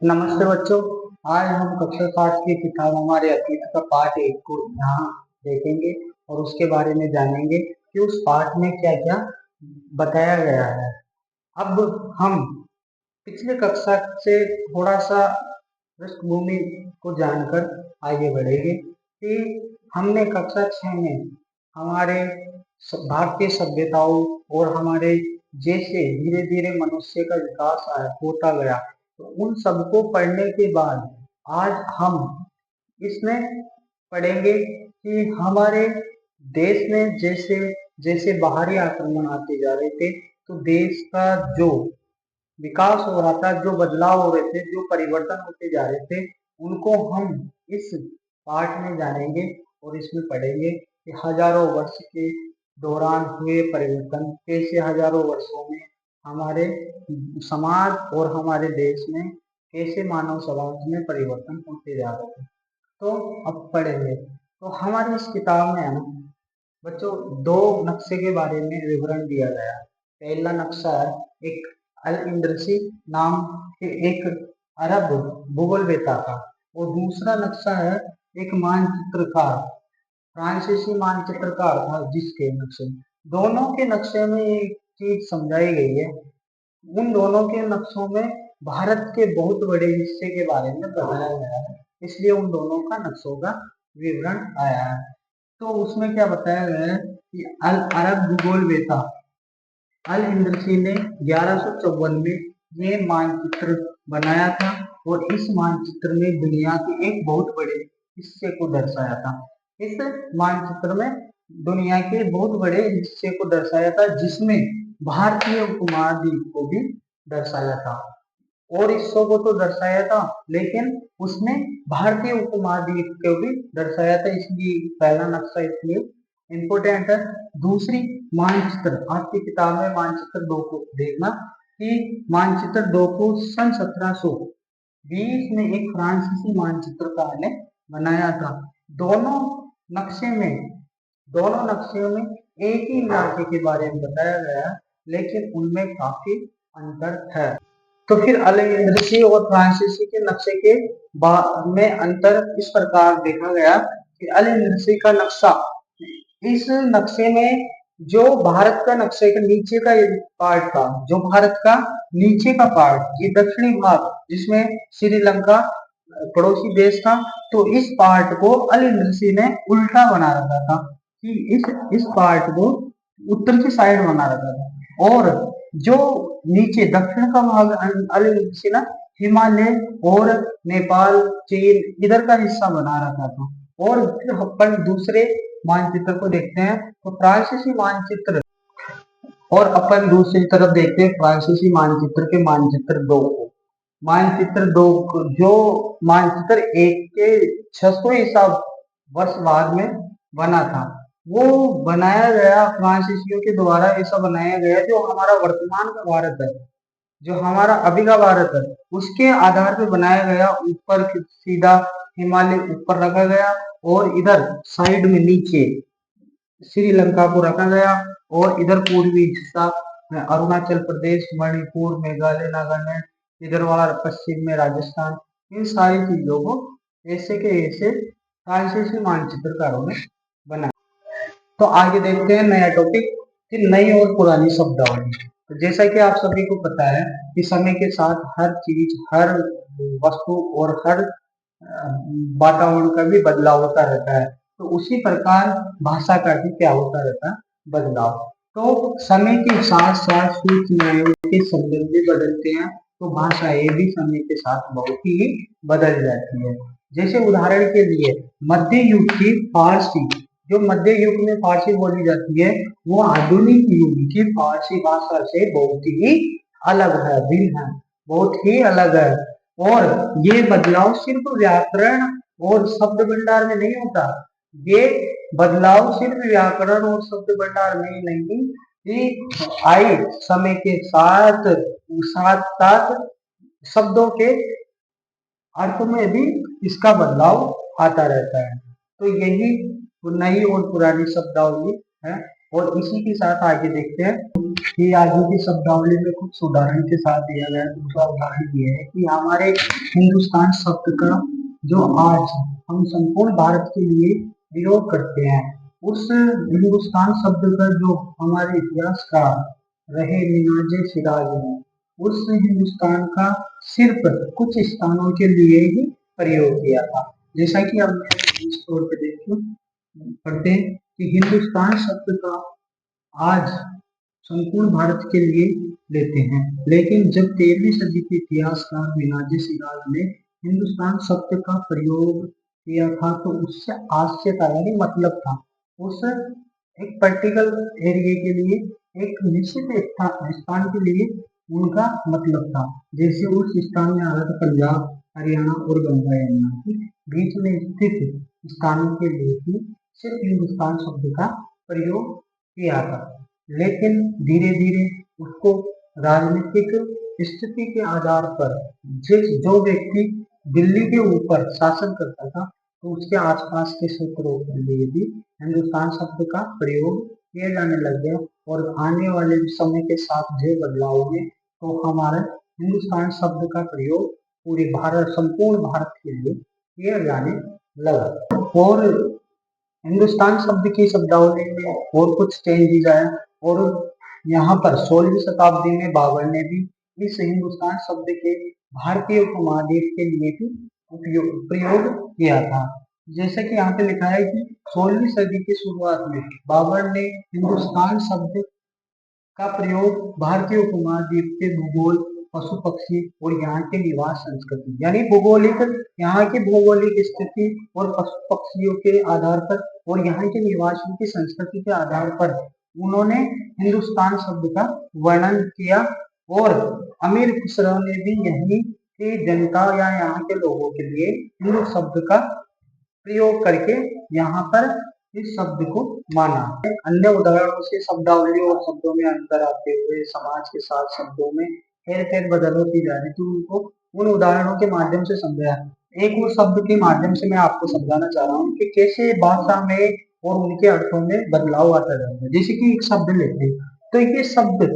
नमस्ते बच्चों। आज हम कक्षा 7 की किताब हमारे अतीत का पाठ 1 को यहाँ देखेंगे और उसके बारे में जानेंगे कि उस पाठ में क्या क्या बताया गया है। अब हम पिछले कक्षा से थोड़ा सा पृष्ठभूमि को जानकर आगे बढ़ेंगे कि हमने कक्षा 6 में हमारे भारतीय सभ्यताओं और हमारे जैसे धीरे धीरे मनुष्य का विकास होता गया, तो उन सबको पढ़ने के बाद आज हम इसमें पढ़ेंगे कि हमारे देश में जैसे जैसे बाहरी आक्रमण आते जा रहे थे, तो देश का जो विकास हो रहा था, जो बदलाव हो रहे थे, जो परिवर्तन होते जा रहे थे, उनको हम इस पाठ में जानेंगे और इसमें पढ़ेंगे कि हजारों वर्ष के दौरान हुए परिवर्तन कैसे हजारों वर्षों में हमारे समाज और हमारे देश में कैसे मानव समाज में परिवर्तन होते जा रहे थे। तो अब पढ़ेंगे। तो हमारी इस किताब में है ना बच्चों, दो नक्शे के बारे में विवरण दिया गया है। पहला नक्शा है एक अल इंद्रसी नाम के एक अरब भूगोलवेता का, और दूसरा नक्शा है एक मानचित्रकार, फ्रांसीसी मानचित्रकार था जिसके नक्शे। दोनों के नक्शे में एक चीज समझाई गई है, उन दोनों के नक्शों में भारत के बहुत बड़े हिस्से के बारे में बताया गया है, इसलिए उन दोनों का नक्शों का विवरण आया है। तो उसमें क्या बताया गया है कि अल अरब भूगोलवेता अल इंद्रसी ने 1154 में ये मानचित्र बनाया था और इस मानचित्र में दुनिया के एक बहुत बड़े हिस्से को दर्शाया था। इस मानचित्र में दुनिया के बहुत बड़े हिस्से को दर्शाया था, जिसमें भारतीय उपमहाद्वीप को भी दर्शाया था। और हिस्सों को तो दर्शाया था, लेकिन उसमें भारतीय उपमहाद्वीप को भी दर्शाया था, इसलिए पहला नक्शा इसलिए इम्पोर्टेंट है। दूसरी मानचित्र, आपकी किताब में मानचित्र 2 को देखना कि मानचित्र 2 को सन 1720 में एक फ्रांसीसी मानचित्रकार ने बनाया था। दोनों नक्शे में दोनों नक्शे में एक ही इलाके के बारे में बताया गया, लेकिन उनमें काफी अंतर है। तो फिर अल इंद्रसी और फ्रांसीसी के नक्शे के में अंतर इस प्रकार देखा गया कि अल इंद्रसी का नक्शा, इस नक्शे में जो भारत का नक्शे के नीचे का पार्ट था, जो भारत का नीचे का पार्ट, ये दक्षिणी भाग जिसमें श्रीलंका पड़ोसी देश था, तो इस पार्ट को अल इंद्रसी ने उल्टा बना रखा था कि इस पार्ट को उत्तर की साइड बना रखा था, और जो नीचे दक्षिण का भाग अल इंद्रसी ने हिमालय और नेपाल चीन इधर का हिस्सा बना रखा था। और फिर अपन दूसरे मानचित्र को देखते हैं, तो फ्रांसीसी मानचित्र, और अपन दूसरी तरफ देखते हैं फ्रांसीसी मानचित्र के मानचित्र 2 को। मानचित्र 2 जो मानचित्र 1 के 600 ईसा वर्ष बाद में बना था, वो बनाया गया फ्रांसीसियों के द्वारा। ऐसा बनाया गया जो हमारा वर्तमान का भारत है, जो हमारा अभी का भारत है, उसके आधार पर बनाया गया। ऊपर सीधा हिमालय ऊपर रखा गया और इधर साइड में नीचे श्रीलंका को रखा गया, और इधर पूर्वी हिस्सा अरुणाचल प्रदेश, मणिपुर, मेघालय, नागालैंड, इधर वाला पश्चिम में राजस्थान, इन सारी चीजों को ऐसे के ऐसे फ्रांसीसी मानचित्रकारों ने बनाया। तो आगे देखते हैं नया टॉपिक कि नई और पुरानी शब्दावली। तो जैसा कि आप सभी को पता है कि समय के साथ हर चीज, हर वस्तु और हर वातावरण का भी बदलाव होता रहता है, तो उसी प्रकार भाषा का भी क्या होता रहता है, बदलाव। तो समय के साथ साथ सूचनाएं के संदर्भ भी बदलते हैं, तो भाषाएं भी समय के साथ बहुत ही बदल जाती है। जैसे उदाहरण के लिए मध्य युग की फारसी, जो मध्य युग में फारसी बोली जाती है, वो आधुनिक युग की फारसी भाषा से बहुत ही अलग है, भिन्न है, बहुत ही अलग है। और ये बदलाव सिर्फ व्याकरण और शब्द भंडार में नहीं होता, ये बदलाव सिर्फ व्याकरण और शब्द भंडार में ही नहीं, ये आई समय के साथ साथ साथ शब्दों के अर्थ में भी इसका बदलाव आता रहता है। तो यही नई और पुरानी शब्दावली है, और इसी के साथ आगे देखते हैं कि आगे की शब्दावली में कुछ उदाहरण के साथ दिया गया है। दूसरा उदाहरण ये है कि हमारे हिंदुस्तान शब्द का जो आज हम संपूर्ण भारत के लिए प्रयोग करते हैं, उस हिंदुस्तान शब्द का जो हमारे इतिहासकार रहे मिनाजे सिराज ने, उस हिंदुस्तान का सिर्फ कुछ स्थानों के लिए ही प्रयोग किया था। जैसा कि हमने इस तौर पर देखो पढ़ते हैं कि हिंदुस्तान शब्द का आज संपूर्ण भारत के लिए लेते हैं, लेकिन जब 13वीं सदी के इतिहासकार मिनाजे सिराज ने हिंदुस्तान शब्द का प्रयोग किया था तो उससे आशय का यानी मतलब था उस एक पर्टिकुलर एरिया के लिए, एक निश्चित स्थान के लिए उनका मतलब था। जैसे उस स्थान में आ रहा था पंजाब, हरियाणा और गंगा यमुना के बीच में स्थित स्थानों के लिए ही सिर्फ हिंदुस्तान शब्द का प्रयोग किया था। लेकिन धीरे धीरे उसको राजनीतिक स्थिति के आधार पर जो व्यक्ति दिल्ली के ऊपर शासन करता था तो उसके आसपास के क्षेत्रों के लिए भी हिंदुस्तान शब्द का प्रयोग किया जाने लग गया। और आने वाले समय के साथ जो बदलाव हुए तो हमारे हिंदुस्तान शब्द का प्रयोग पूरे भारत, संपूर्ण भारत के लिए किया जाने लगा। और हिंदुस्तान शब्द की शब्दावली में और कुछ चेंजेस आया और यहाँ पर 16वीं शताब्दी में बाबर ने भी इस हिंदुस्तान शब्द के भारतीय उपमहाद्वीप के लिए भी प्रयोग किया था। जैसा कि यहाँ पे लिखा है कि 16वीं सदी की शुरुआत में बाबर ने हिंदुस्तान शब्द का प्रयोग भारतीय उपमहाद्वीप के भूगोल, पशु पक्षी और यहाँ के निवास संस्कृति यानी भौगोलिक, यहाँ की भौगोलिक स्थिति और पशु पक्षियों के आधार पर और यहाँ के निवासियों की संस्कृति के आधार पर उन्होंने हिंदुस्तान शब्द का वर्णन किया। और अमीर खुसरो ने भी यहीं की जनता या यहाँ के लोगों के लिए हिंदू शब्द का प्रयोग करके यहाँ पर इस शब्द को माना। अन्य उदाहरणों से शब्दावली और शब्दों में अंतर आते हुए समाज के साथ शब्दों में फेर फेर बदल होती जा रही थी, उनको उन उदाहरणों के माध्यम से समझाया। एक और शब्द के माध्यम से मैं आपको समझाना चाह रहा हूँ कि कैसे भाषा में और उनके अर्थों में बदलाव आता जाता है। जैसे कि एक शब्द लेते हैं तो ये शब्द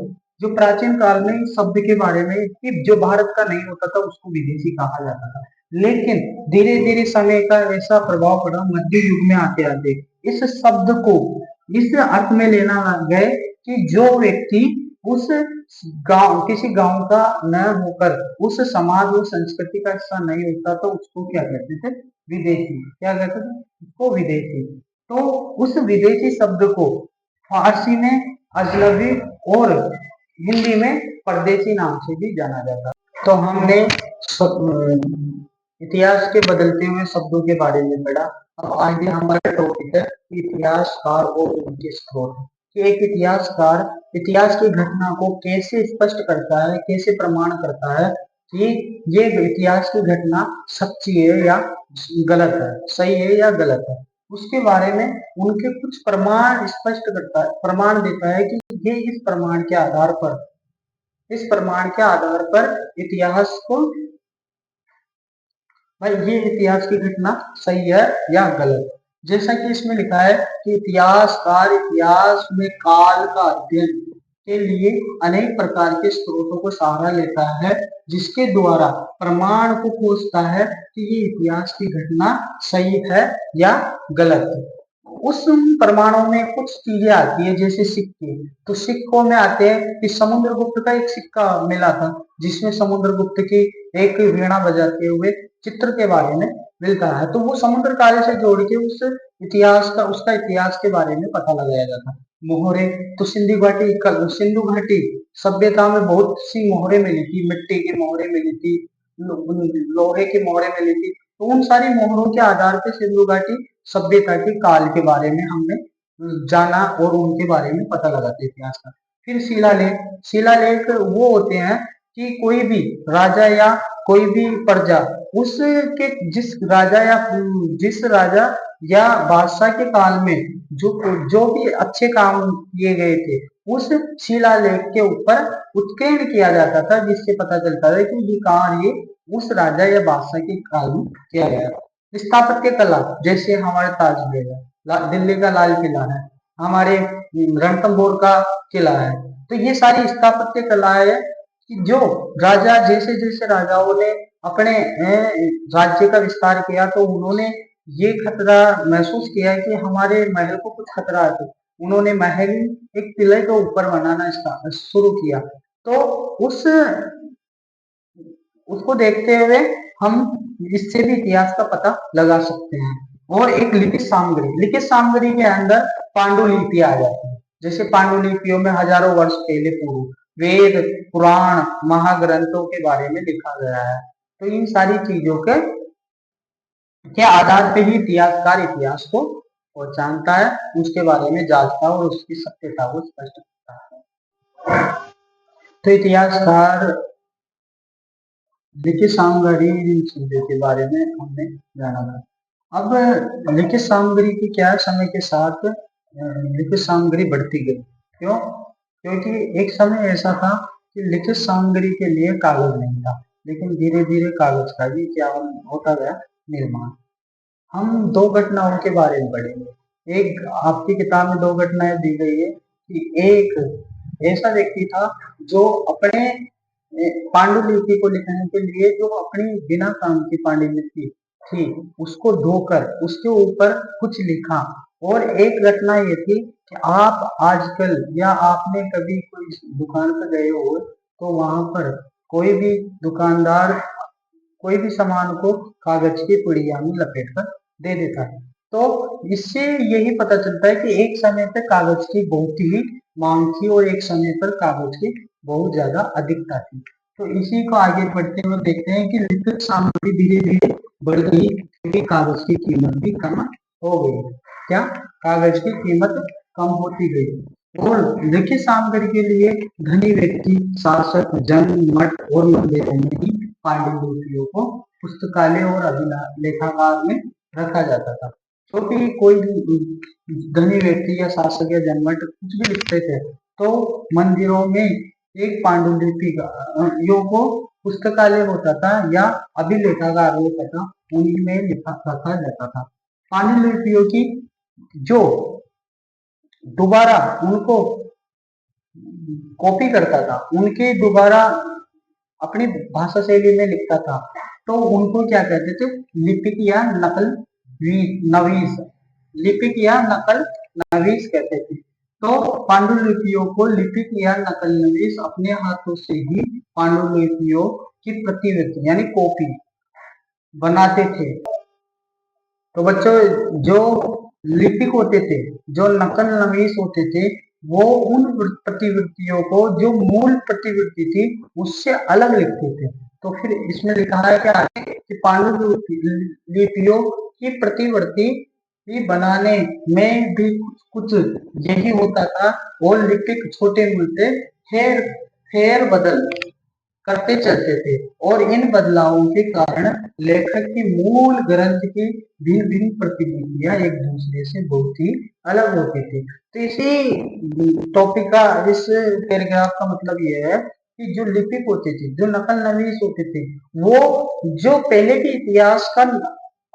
जो प्राचीन काल में इस शब्द के बारे में कि जो भारत का नहीं होता था उसको विदेशी कहा जाता था, लेकिन धीरे धीरे समय का ऐसा प्रभाव पड़ा मध्य युग में आते आते इस शब्द को इस अर्थ में लेना लग गए कि जो व्यक्ति उस गांव, किसी गांव का न होकर उस समाज और संस्कृति का हिस्सा नहीं होता तो उसको क्या कहते थे, विदेशी। क्या कहते थे उसको, विदेशी। तो उस विदेशी शब्द को फारसी में अजनबी और हिंदी में परदेशी नाम से भी जाना जाता। तो हमने इतिहास के बदलते हुए शब्दों के बारे में पढ़ा। अब आगे हमारा टॉपिक है इतिहासकार और उनके स्रोत। कि एक इतिहासकार इतिहास की घटना को कैसे स्पष्ट करता है, कैसे प्रमाण करता है कि ये इतिहास की घटना सच्ची है या गलत है, सही है या गलत है, उसके बारे में उनके कुछ प्रमाण स्पष्ट करता है, प्रमाण देता है कि ये इस प्रमाण के आधार पर इतिहास को, भाई ये इतिहास की घटना सही है या गलत। जैसा कि इसमें लिखा है कि इतिहासकार इतिहास में काल का अध्ययन के लिए अनेक प्रकार के स्रोतों को सहारा लेता है, जिसके द्वारा प्रमाण को खोजता है कि ये इतिहास की घटना सही है या गलत। उस प्रमाणों में कुछ चीजें आती है जैसे सिक्के। तो सिक्कों में आते हैं कि समुद्रगुप्त का एक सिक्का मिला था जिसमें समुद्रगुप्त की एक वीणा बजाते हुए चित्र के बारे में मिलता है। तो वो समुद्र काल से जोड़ के उसका इतिहास के बारे में पता लगाया जाता है। मोहरे, तो सिंधु घाटी सभ्यता में बहुत सी मोहरे मिली थी, मिट्टी की मोहरे मिली थी, लोहे की मोहरे मिली थी। तो उन सारी मोहरों के आधार पर सिंधु घाटी सभ्यता के काल के बारे में हमने जाना और उनके बारे में पता लगाते इतिहास का। फिर शिलालेख वो होते हैं कि कोई भी राजा या कोई भी प्रजा उसके जिस राजा या बादशाह के काल में जो भी अच्छे काम किए गए थे उस शिलालेख के ऊपर उत्कीर्ण किया जाता था, जिससे पता चलता था कि ये कार्य उस राजा या बादशाह के काल में किया गया। स्थापत्य कला, जैसे हमारे ताजमहल है, दिल्ली का लाल किला है, हमारे रणथंभौर का किला है, तो ये सारी स्थापत्य कला है कि जो राजा जैसे जैसे राजाओं ने अपने राज्य का विस्तार किया तो उन्होंने ये खतरा महसूस किया कि हमारे महल को कुछ खतरा है। उन्होंने महल एक किले के ऊपर बनाना शुरू किया। तो उस उसको देखते हुए हम इससे भी इतिहास का पता लगा सकते हैं। और एक लिखित सामग्री के अंदर पांडुलिपि आ जाती है। जैसे पांडुलिपियों में हजारों वर्ष पहले पूर्व वेद, पुराण, महाग्रंथों के बारे में लिखा गया है। तो इन सारी चीजों के आधार पे ही इतिहासकार इतिहास को पहचानता है, उसके बारे में जांचता है और उसकी सत्यता को स्पष्ट करता है। तो इतिहासकार लिखित सामग्री चीजों के बारे में हमने जाना था। अब लिखित सामग्री की क्या समय के साथ लिखित सामग्री बढ़ती गई। क्यों? क्योंकि एक समय ऐसा था कि लिखित सामग्री के लिए कागज नहीं था, लेकिन धीरे धीरे कागज का भी क्या होता गया निर्माण। हम दो घटनाओं के बारे में पढ़ेंगे। एक आपकी किताब में दो घटनाएं दी गई है कि एक ऐसा व्यक्ति था जो अपने पांडुलिपि को लिखने के लिए जो अपनी बिना काम की पांडुलिपि थी उसको धोकर उसके ऊपर कुछ लिखा। और एक घटना ये थी कि आप आजकल या आपने कभी कोई दुकान पर गए हो तो वहां पर कोई भी दुकानदार कोई भी सामान को कागज की पुड़िया में लपेट कर दे देता है। तो इससे यही पता चलता है कि एक समय पर कागज की बहुत ही मांग थी और एक समय पर कागज की बहुत ज्यादा अधिकता थी। तो इसी को आगे बढ़ते हुए देखते हैं कि लिखित सामग्री धीरे धीरे बढ़ गई क्योंकि कागज की कीमत भी कम हो गई। क्या? कागज की कीमत कम होती गई और लिखित सामग्री के लिए धनी व्यक्ति, शासक, जन, मठ और मंदिरों में ही पांडुलिपियों को पुस्तकालय और अभिलेखागार में रखा जाता था। क्योंकि कोई भी धनी व्यक्ति या शासक या जनमत कुछ भी लिखते थे तो मंदिरों में एक पांडुलिपि को पुस्तकालय होता था या अभिलेखागार होता था, उन्हीं में लिखा रखा जाता था। पांडुलिपियों की जो दोबारा उनको कॉपी करता था, उनके दोबारा अपनी भाषा शैली में लिखता था तो उनको क्या कहते थे? लिपिक या नकल नवीस। लिपिक या नकल नवीस कहते थे। तो पांडुलिपियों को लिपिक या नकल नवीस अपने हाथों से ही पांडुलिपियों की प्रतिलिपि यानी कॉपी बनाते थे। तो बच्चों जो लिपिक होते थे, जो नकल नवीस होते थे, वो उन प्रतिवृत्तियों को जो मूल प्रतिवृत्ति थी उससे अलग लिखते थे। तो फिर इसमें लिखा है क्या कि पांडुलिपियों की प्रतिवृत्ति बनाने में भी कुछ यही होता था और लिपिक छोटे मोटे फेर बदल करते चलते थे और इन बदलावों के कारण लेखक की मूल ग्रंथ की भिन्न भिन्न प्रतिलिपियां एक दूसरे से बहुत ही अलग होती थी। तो इसी टॉपिक का इस पैराग्राफ का मतलब यह है कि जो लिपिक होते थे, जो नकल नवीस होते थे, वो जो पहले के इतिहास का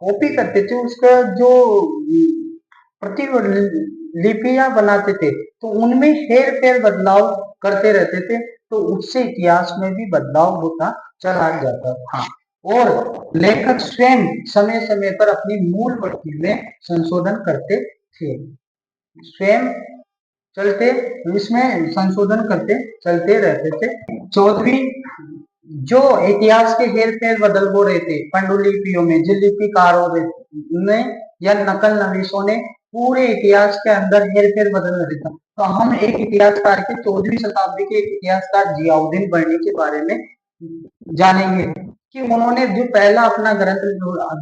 कॉपी करते थे उसका जो प्रतिलिपियां बनाते थे तो उनमें हेर फेर बदलाव करते रहते थे तो उससे इतिहास में भी बदलाव होता चला जाता था। और लेखक स्वयं समय समय पर अपनी मूल प्रति में संशोधन करते थे। स्वयं चलते इसमें संशोधन करते चलते रहते थे। चौथी जो इतिहास के हेर फेर बदल हो रहे थे पांडुलिपियों में, जो लिपिकारों ने या नकल नवीसों ने पूरे इतिहास के अंदर हेर फेर बदल रहे थे। तो हम एक इतिहासकार के 14वीं शताब्दी के एक इतिहासकार जियाउद्दीन बर्नी के बारे में जानेंगे कि उन्होंने जो पहला अपना ग्रंथ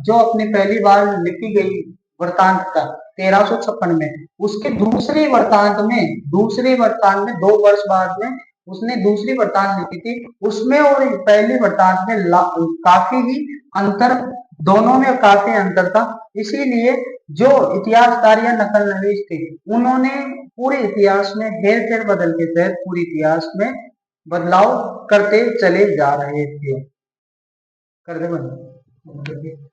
जो अपनी पहली बार लिखी गई वृतांत का 1356 में, उसके दूसरे वृतांत में 2 वर्ष बाद में उसने दूसरी वृतांत लिखी थी। उसमें और पहली वृतांत में काफी ही अंतर, दोनों में काफी अंतर था। इसीलिए जो इतिहासकार या नकल नवीस थे उन्होंने पूरे इतिहास में हेर फेर बदल के तहत पूरे इतिहास में बदलाव करते चले जा रहे थे। कर दे बंद।